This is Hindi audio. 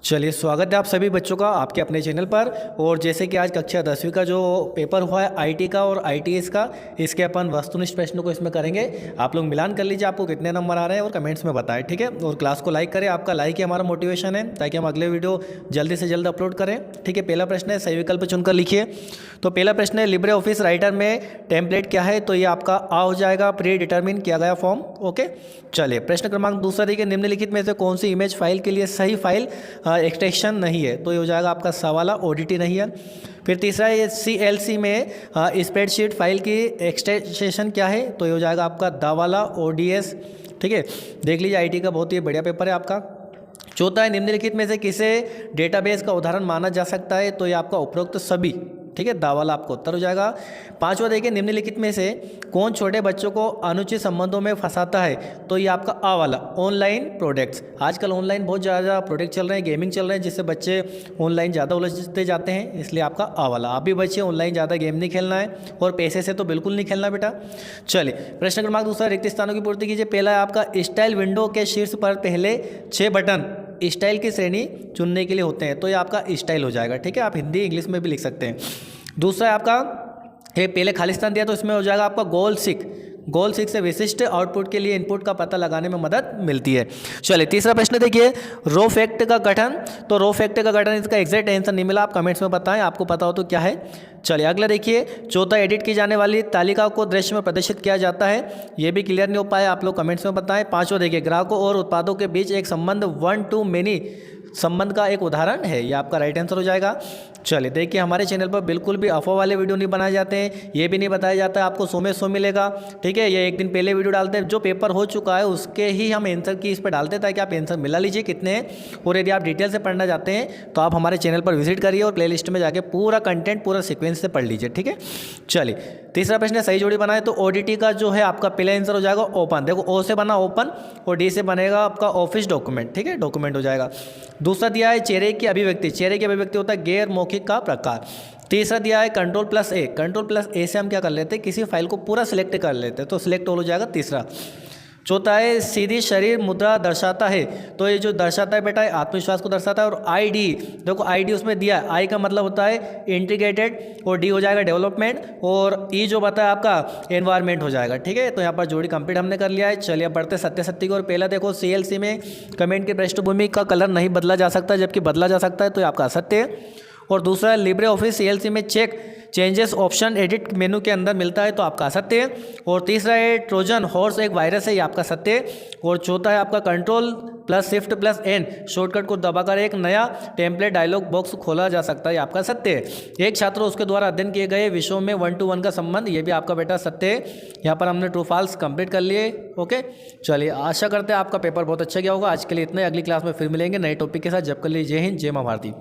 चलिए, स्वागत है आप सभी बच्चों का आपके अपने चैनल पर। और जैसे कि आज कक्षा 10वीं का जो पेपर हुआ है आईटी का और आईटीएस का, इसके अपन वस्तुनिष्ठ प्रश्नों को इसमें करेंगे। आप लोग मिलान कर लीजिए आपको कितने नंबर आ रहे हैं और कमेंट्स में बताएं, ठीक है। और क्लास को लाइक करें, आपका लाइक ही हमारा मोटिवेशन है ताकि हम अगले वीडियो जल्दी से जल्द अपलोड करें, ठीक है। पहला प्रश्न है, सही विकल्प चुनकर लिखिए। तो पहला प्रश्न है, लिब्रे ऑफिस राइटर में टेम्पलेट क्या है? तो ये आपका आ हो जाएगा, प्री डिटर्मिन किया गया फॉर्म। ओके, चलिए प्रश्न क्रमांक दूसरा देखिए, निम्नलिखित में से कौन सी इमेज फाइल के लिए सही फाइल एक्सटेंशन नहीं है? तो ये हो जाएगा आपका सवाला, ओडीटी नहीं है। फिर तीसरा है, सीएलसी में स्प्रेडशीट फाइल की एक्सटेंशन क्या है? तो ये हो जाएगा आपका दावाला, ओडीएस, ठीक है। देख लीजिए, आईटी का बहुत ही बढ़िया पेपर है आपका। चौथा है, निम्नलिखित में से किसे डेटाबेस का उदाहरण माना जा सकता है? तो ये आपका उपरोक्त सभी, ठीक है, दावाला आपको उत्तर हो जाएगा। पांचवा देखिए, निम्नलिखित में से कौन छोटे बच्चों को अनुचित संबंधों में फंसाता है? तो ये आपका आ वाला, ऑनलाइन प्रोडक्ट्स। आजकल ऑनलाइन बहुत ज़्यादा प्रोडक्ट चल रहे हैं, गेमिंग चल रहे हैं, जिससे बच्चे ऑनलाइन ज़्यादा उलझते जाते हैं, इसलिए आपका आ वाला। आप भी बच्चे ऑनलाइन ज़्यादा गेम नहीं खेलना है और पैसे से तो बिल्कुल नहीं खेलना बेटा। चलिए प्रश्न क्रमांक दूसरा, रिक्त स्थानों की पूर्ति कीजिए। पहला है आपका, स्टाइल विंडो के शीर्ष पर पहले 6 बटन स्टाइल की श्रेणी चुनने के लिए होते हैं। तो ये आपका स्टाइल हो जाएगा, ठीक है। आप हिंदी इंग्लिश में भी लिख सकते हैं। दूसरा है आपका, ये पहले खालिस्तान दिया तो इसमें हो जाएगा आपका गोल सिक से विशिष्ट आउटपुट के लिए इनपुट का पता लगाने में मदद मिलती है। चलिए तीसरा प्रश्न देखिए, रो फैक्ट का गठन। तो रो फैक्ट का गठन, इसका एग्जैक्ट आंसर नहीं मिला, आप कमेंट्स में बताएं, आपको पता हो तो क्या है। चलिए अगला देखिए, चौथा, एडिट की जाने वाली तालिका को दृश्य में प्रदर्शित किया जाता है। ये भी क्लियर नहीं हो पाया, आप लोग कमेंट्स में बताएं। पांचवा देखिए, ग्राहकों और उत्पादों के बीच एक संबंध 1 to many संबंध का एक उदाहरण है। ये आपका राइट आंसर हो जाएगा। चलिए देखिए, हमारे चैनल पर बिल्कुल भी अफवाह वाले वीडियो नहीं बनाए जाते हैं, ये भी नहीं बताया जाता है आपको 100 में 100 मिलेगा, ठीक है। ये एक दिन पहले वीडियो डालते हैं, जो पेपर हो चुका है उसके ही हम आंसर की इस पर डालते हैं ताकि आप आंसर मिला लीजिए कितने हैं। और यदि आप डिटेल से पढ़ना चाहते हैं तो आप हमारे चैनल पर विजिट करिए और प्लेलिस्ट में जाके पूरा कंटेंट पूरा सीक्वेंस से पढ़ लीजिए, ठीक है। चलिए तीसरा प्रश्न है, सही जोड़ी बनाए। तो ओडीटी का जो है आपका पहला आंसर हो जाएगा ओपन। देखो, ओ से बना ओपन और डी से बनेगा आपका ऑफिस डॉक्यूमेंट, ठीक है, डॉक्यूमेंट हो जाएगा। दूसरा दिया है चेहरे की अभिव्यक्ति। चेहरे की अभिव्यक्ति होता है गैर मौखिक का प्रकार। तीसरा दिया है कंट्रोल+A। कंट्रोल+A से हम क्या कर लेते हैं, किसी फाइल को पूरा सिलेक्ट कर लेते हैं, तो सिलेक्ट हो जाएगा तीसरा। चौथा है, सीधी शरीर मुद्रा दर्शाता है। तो ये जो दर्शाता है बेटा, आत्मविश्वास को दर्शाता है। और आईडी, देखो आईडी उसमें दिया है, आई का मतलब होता है इंटीग्रेटेड, और डी हो जाएगा डेवलपमेंट, और ई जो बताया आपका एनवायरनमेंट हो जाएगा, ठीक है। तो यहाँ पर जोड़ी कंप्लीट हमने कर लिया है। चलिए अब बढ़ते सत्य की। और पहला देखो, सीएलसी में कमेंट की पृष्ठभूमि का कलर नहीं बदला जा सकता, जबकि बदला जा सकता है, तो ये आपका असत्य है। और दूसरा, लिब्रे ऑफिस सीएलसी में check changes option edit menu के अंदर मिलता है, तो आपका सत्य है। और तीसरा है, ट्रोजन हॉर्स एक वायरस है, ये आपका सत्य है। और चौथा है आपका, Ctrl+Shift+N शॉर्टकट को दबाकर एक नया टेम्पलेट डायलॉग बॉक्स खोला जा सकता है, ये आपका सत्य है। एक छात्र उसके द्वारा अध्ययन किए गए विषयों में 1 to 1 का संबंध, ये भी आपका बेटा सत्य है। यहाँ पर हमने ट्रू फॉल्स कंप्लीट कर लिए। ओके, चलिए आशा करते हैं आपका पेपर बहुत अच्छा गया होगा। आज के लिए इतना ही, अगली क्लास में फिर मिलेंगे नए टॉपिक के साथ। जब कर लिए, जय हिंद, जय मां भारती।